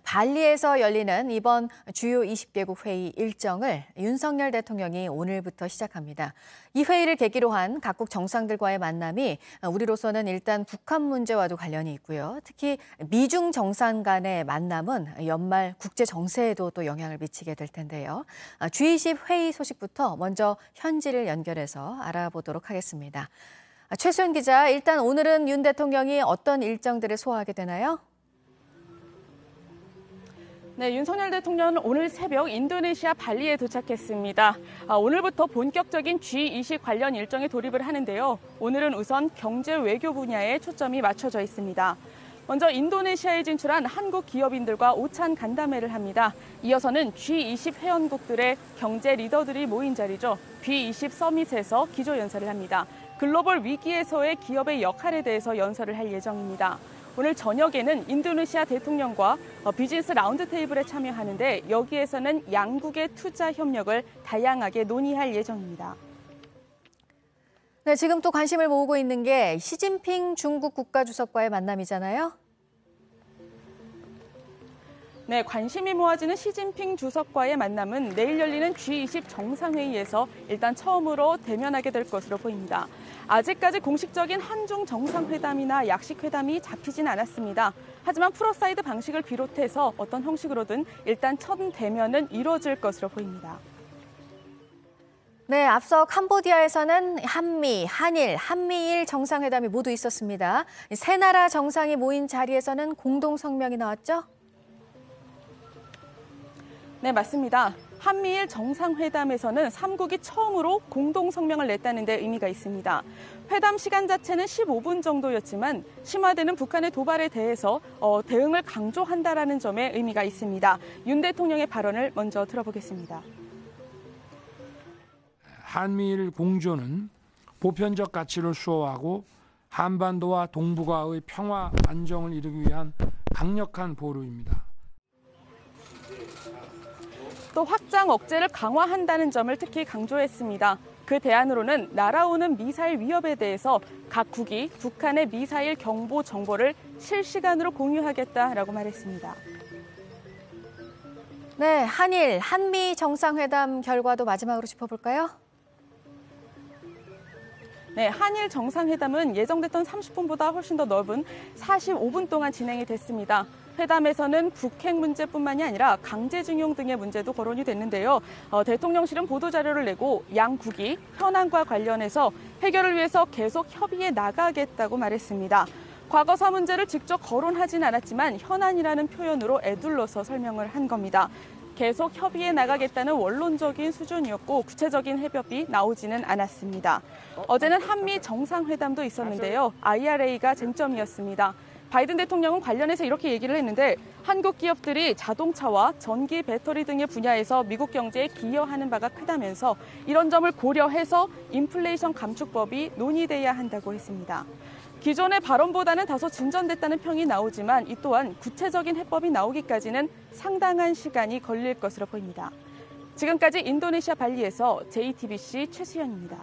발리에서 열리는 이번 주요 20개국 회의 일정을 윤석열 대통령이 오늘부터 시작합니다. 이 회의를 계기로 한 각국 정상들과의 만남이 우리로서는 일단 북한 문제와도 관련이 있고요. 특히 미중 정상 간의 만남은 연말 국제 정세에도 또 영향을 미치게 될 텐데요. G20 회의 소식부터 먼저 현지를 연결해서 알아보도록 하겠습니다. 최수연 기자, 일단 오늘은 윤 대통령이 어떤 일정들을 소화하게 되나요? 네, 윤석열 대통령은 오늘 새벽 인도네시아 발리에 도착했습니다. 오늘부터 본격적인 G20 관련 일정에 돌입을 하는데요. 오늘은 우선 경제 외교 분야에 초점이 맞춰져 있습니다. 먼저 인도네시아에 진출한 한국 기업인들과 오찬 간담회를 합니다. 이어서는 G20 회원국들의 경제 리더들이 모인 자리죠. G20 서밋에서 기조연설을 합니다. 글로벌 위기에서의 기업의 역할에 대해서 연설을 할 예정입니다. 오늘 저녁에는 인도네시아 대통령과 비즈니스 라운드 테이블에 참여하는데 여기에서는 양국의 투자 협력을 다양하게 논의할 예정입니다. 네, 지금 또 관심을 모으고 있는 게 시진핑 중국 국가주석과의 만남이잖아요. 네, 관심이 모아지는 시진핑 주석과의 만남은 내일 열리는 G20 정상회의에서 일단 처음으로 대면하게 될 것으로 보입니다. 아직까지 공식적인 한중 정상회담이나 약식회담이 잡히진 않았습니다. 하지만 프로사이드 방식을 비롯해서 어떤 형식으로든 일단 첫 대면은 이루어질 것으로 보입니다. 네, 앞서 캄보디아에서는 한미, 한일, 한미일 정상회담이 모두 있었습니다. 세 나라 정상이 모인 자리에서는 공동 성명이 나왔죠? 네, 맞습니다. 한미일 정상회담에서는 3국이 처음으로 공동 성명을 냈다는 데 의미가 있습니다. 회담 시간 자체는 15분 정도였지만 심화되는 북한의 도발에 대해서 대응을 강조한다라는 점에 의미가 있습니다. 윤 대통령의 발언을 먼저 들어보겠습니다. 한미일 공조는 보편적 가치를 수호하고 한반도와 동북아의 평화 안정을 이루기 위한 강력한 보루입니다. 또 확장 억제를 강화한다는 점을 특히 강조했습니다. 그 대안으로는 날아오는 미사일 위협에 대해서 각국이 북한의 미사일 경보 정보를 실시간으로 공유하겠다라고 말했습니다. 네, 한일, 한미 정상회담 결과도 마지막으로 짚어볼까요? 네, 한일 정상회담은 예정됐던 30분보다 훨씬 더 넓은 45분 동안 진행이 됐습니다. 회담에서는 북핵 문제뿐만이 아니라 강제징용 등의 문제도 거론이 됐는데요. 대통령실은 보도자료를 내고 양국이 현안과 관련해서 해결을 위해서 계속 협의해 나가겠다고 말했습니다. 과거사 문제를 직접 거론하진 않았지만 현안이라는 표현으로 에둘러서 설명을 한 겁니다. 계속 협의해 나가겠다는 원론적인 수준이었고 구체적인 해법이 나오지는 않았습니다. 어제는 한미 정상회담도 있었는데요. IRA가 쟁점이었습니다. 바이든 대통령은 관련해서 이렇게 얘기를 했는데 한국 기업들이 자동차와 전기 배터리 등의 분야에서 미국 경제에 기여하는 바가 크다면서 이런 점을 고려해서 인플레이션 감축법이 논의돼야 한다고 했습니다. 기존의 발언보다는 다소 진전됐다는 평이 나오지만 이 또한 구체적인 해법이 나오기까지는 상당한 시간이 걸릴 것으로 보입니다. 지금까지 인도네시아 발리에서 JTBC 최수연입니다.